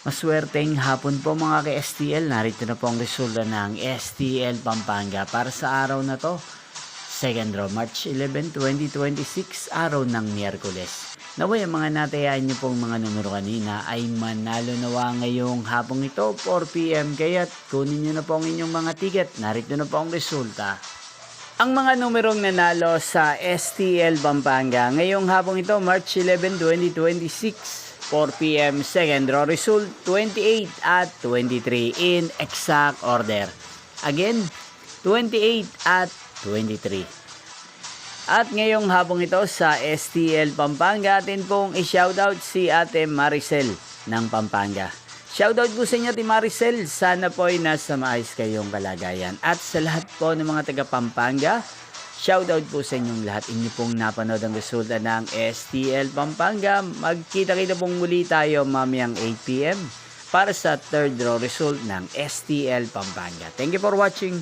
Maswerteng hapon po mga ka-STL. Narito na po ang resulta ng STL Pampanga para sa araw na to. Second draw, March 11, 2026, araw ng Miyerkules. Naway ang mga natayaan nyo pong mga numero kanina ay manalo nawa ngayong hapong ito, 4 PM. Kaya't kunin nyo na po ang inyong mga ticket. Narito na po ang resulta. Ang mga numerong nanalo sa STL Pampanga ngayong hapong ito, March 11, 2026. 4 PM second draw result 28 at 23 in exact order. Again, 28 at 23. At ngayong hapong ito sa STL Pampanga, atin pong i-shoutout si Ate Maricel ng Pampanga. Shoutout po sa inyo, Ate Maricel. Sana po ay nasa maayos kayong kalagayan. At sa lahat po ng mga taga Pampanga, shoutout po sa inyong lahat. Inyo pong napanood ang resulta ng STL Pampanga. Magkita-kita pong muli tayo mamayang 8 PM para sa third draw result ng STL Pampanga. Thank you for watching.